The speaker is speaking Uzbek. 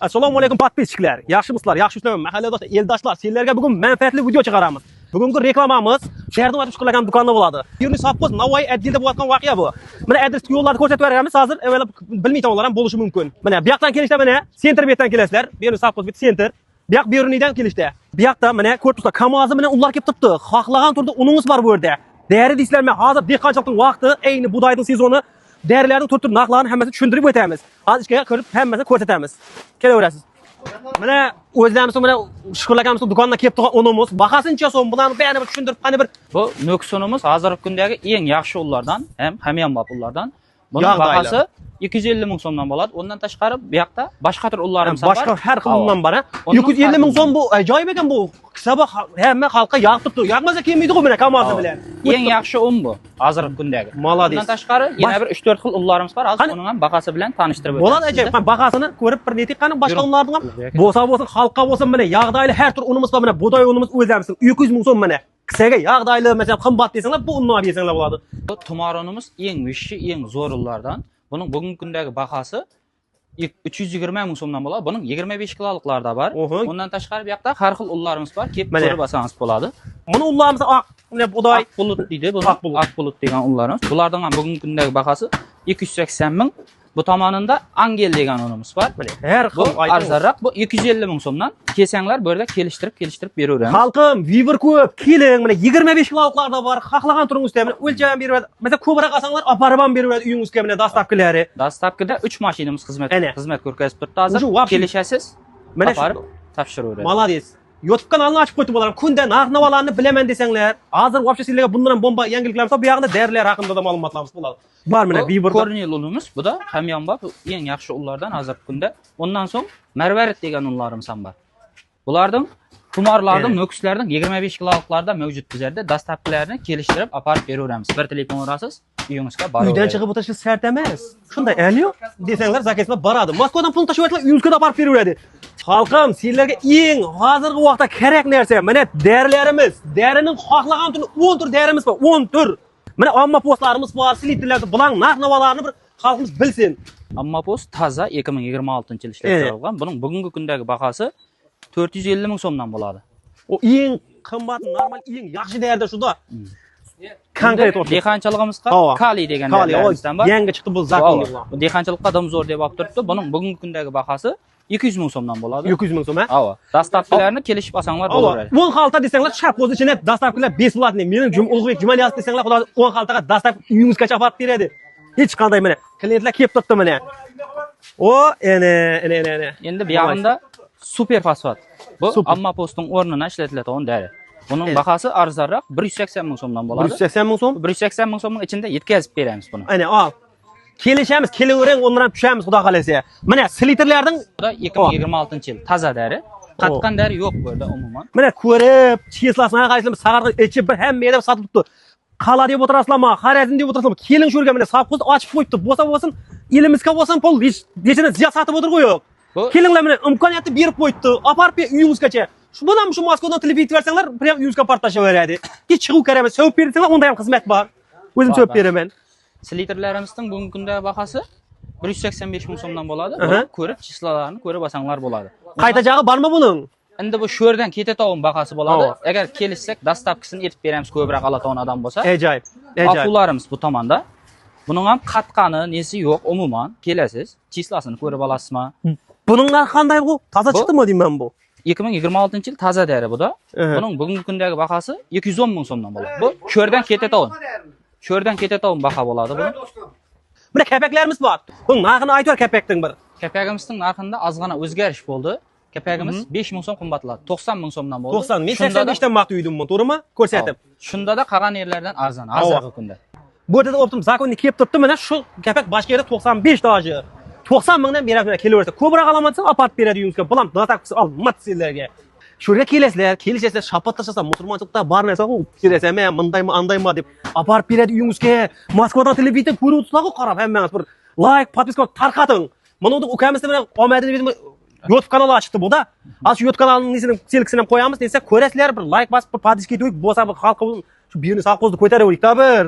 Assalomu alaykum podpischilar. Yaxshimisizlar? Yaxshi ishlaman. Mahalladoshlar, eldoshlar, sizlarga bugun manfaatli video chiqaramiz. Bugungi reklamamiz shaharda o'tib chiqilgan do'konda bo'ladi. Yurni sopqoz Navoiy Adilda bo'layotgan voqea bu. Mana adres yo'llarni ko'rsatib beramiz. Hozir avval bilmaydiganlar ham bo'lishi mumkin. Mana bu yoqdan kelishda mana sentr betdan kelasizlar. Bu yerni sopqoz bet sentr. Bu yoq Beruniydan kelishda. Bu yoqda mana ko'ribsizlar, Kamozi bilan ular kelib turibdi. Xohlagan turda unimiz bor bu yerda. Deri deysizlarmi? Hozir dehqonchilikning vaqti, ayni budayning sezoni. Derilarning tur narxlarini hammasini tushuntirib o'tamiz. Hozir ichga kirib hammasini ko'rsatamiz. Kelaverasiz. Mana o'zlarimiz mana shukurlaganimiz do'kondan kelib turgan unimiz bahasini so'm bularni ba'ni bir tushuntirib qani bir bu Nuksonimiz hozirgi kundagi eng yaxshi ullardan, ham pullardan. Buning bahasi 250 ming so'mdan bo'ladi. Undan tashqari bu yoqda boshqa tur ullarimiz bor. Boshqa har xil undan bor. 250 ming so'm bu ajoyib ekan bu. Sabah hamma xalqqa yoqib turibdi. Yoqmasa kelmaydi-ku mana Kamozi bilan. Eng yaxshi un bu hozirgi kundagi. Molodis. Undan tashqari yana bir 3-4 xil ullarimiz bor. Hozir uning ham bahasi bilan tanishtirib o'tamiz. Bo'ladi ajoyib. Men bahasini ko'rib bir netik qani boshqa unlarning ham bo'lsa xalqqa bo'lsin mana yog'dayli har tur unimiz bor mana budoy unimiz o'zlarimiz 200 ming so'm mana. Kisaga yog'dayli masalan qimmat desanglar bu unni olib yesanglar bo'ladi. Bu tumarunimiz eng vishshi, eng zo'r ullardan. Buning bugungi kundagi bahasi 320 ming so'mdan bo'ladi. Buning 25 kiloliklarda bor. Undan tashqari bu yoqda har xil ullarimiz bor. Kelib ko'rib olsangiz bo'ladi. Buni ullarimiz oq, mana budoy bulut deydi. Bu oq bulut degan ullarimiz. Bularning ham bugungi kundagi bahasi 280 ming. Bu tomonida Angel degan unimiz bor. Har xil arzonroq. Bu 250 ming so'mdan. Kelsanglar bu yerda kelishtirib beraveramiz. Xalqim, Viber ko'p, keling, mana 25 kiloliklarda bor. Xohlagan turingizda mana o'lcham beradi. Masalan, ko'proq olsanglar olib ham beradi uyingizga mana dastavkalari. Dastavkada 3 mashinamiz xizmat ko'rsatib turibdi. Hozir kelishasiz. Mana shu topshiraveradi. Молодец. YouTube kanalini ochib qo'yib bo'laman. Kunda narx-navolarni bilaman desanglar, hozir вообще sizlarga bundan bomba yangiliklarimiz bor. Bu yoqda darilar haqida da ma'lumotlarimiz bo'ladi. Bor mana Viber Cornel ulimiz, bu da hamyonbop eng yaxshi ullardan hozirgi kunda. Undan so'ng Marvarit degan ullarimiz ham bor. Bularning tumarlarning, nukslarning 25 kiloliklarda mavjud bizlarda dastavkalarni kelishtirib olib beraveramiz. Bir telefon urasiz, uyingizga boradi. Uydan chiqib o'tirish shart emas. Shunday aliyo desanglar zakazlar boradi. Moskvadan pul tashib o'tlar uyingizga olib beraveradi. Xalqim, sizlarga eng hozirgi vaqtda kerak narsa mana darilarimiz. Darining xohlagan turi 10 tur darimiz bor, 10 tur. Mana omma postlarimiz bor, slitrlarda bular narx-navolarni bir xalqimiz bilsin. Omma post toza 2026-yil ishlab chiqarilgan. Buning bugungi kundagi bahasi 450 ming so'mdan bo'ladi. O eng qimmat, normal, eng yaxshi darda shuda. Konkret o'xshaydi. Dehqonchiligimizga kali degan narsadan bor. Yangi chiqdi bu zakon. Bu dehqonchilikqa dam zo'r deb olib turibdi. Buning bugungi kundagi bahasi 200 ming so'mdan bo'ladi. 200 ming so'm, ha? Ava. Dastavkalarni kelishib olsanglar bo'laveradi. 10 xalta desanglar, shapqoz ichine dastavkalar besplatniy. Mening ulug'bek Jumaliyasi desanglar, xudo 10 xaltaga dastavka uyingizgacha olib beradi. Hech qanday mana klientlar kelib turibdi mana. O, ene. Endi bu yoqda super fosfat. Bu omma postning o'rnini ishlatiladigan dori. Buning bahasi arzonroq 180 ming so'mdan bo'ladi. 180 ming so'm? 180 ming so'mning ichida yetkazib beramiz buni. Ana, ol. Kelishamiz, kelavering, undan ham tushamiz, xudo xolasa. Mana slitrlarning 2026-yil toza dori. Qatqan dori yo'q bu yerda umuman. Mana ko'rib, cheslasini qaysizlar, sagarga ichib bir hamma yerda sotib turibdi. Qala deb o'tirasizlarmi, Xorazm deb o'tirasizlarmi? Keling shu yerga mana sovqozni ochib qo'yibdi. Bo'lsa, elimizga bo'lsin, pul dechini ziyo sotib o'tirib yo'q. Kelinglar mana imkoniyatni berib qo'yibdi. Olib uyingizgacha. Shu bilan shu Moskvadan telefon bersanlar, prям uyingizga portlashaveradi. Hech chiqib kerakmas, sovib bersanglar, unda ham xizmat bor. O'zim sovib beraman. Slitrlarimizning bugungi kundagi bahasi 185 ming so'mdan bo'ladi. Ko'rib, chislalarni ko'rib olsanglar bo'ladi. Qaytajog'i bormi buning? Endi bu shu yerdan ketadigan bahasi bo'ladi. Agar kelishsak, dastavkasini etib beramiz ko'proq oladigan odam bo'lsa. Ajoyib. Aqularimiz bu tomonda. Buning ham qatqani, nesi yo'q, umuman kelasiz, chislasini ko'rib olasizmi? Buning narxi qanday bu? Toza chiqdimi deyman bu? 2026-yil toza dori bu da. Buning bugungi kundagi bahasi 210 ming so'mdan bo'ladi. Bu shu yerdan ketadigan baho bo'ladi bu. Mana kapaklarimiz bor. Bu narxini aytib kapakning bir. Kapagimizning narxida ozgina o'zgarish bo'ldi. Kapagimiz 5 ming so'm qimmatladi. 90 ming so'mdan bo'ldi. 90 men 85 dan maqta uydim, to'g'rimi? Ko'rsatib. Shunda da qolgan yerlardan arzon, hozirgi kunda. Bu yerda optim zakonni kelib turibdi, mana shu kapak boshqa yerda 95 toji. 90 mingdan beradi kelaversa. Ko'proq alamatsa apart beradi uyingizga. Bulam dastavkasi olmat sizlarga. Shu yerga kelishasizlar, shapatlashasizlar, musulmonchilikda bor narsa u. Kelasizmi, mundaymi, andaymi deb apart beradi uyingizga. Moskvadan televizor ko'rib o'tirsangiz, qarab hammangiz bir like, podpiska tarqating. Mana unda ukamiz bilan omadini berdim. YouTube kanali ochdi bu da. Az shu YouTube kanalining selksini ham qo'yamiz desa, ko'rasizlar, bir like bosib, bir podpiska qo'yib, bo'lsa bir xalqqa shu birini saqozni ko'taraverdik-da bir.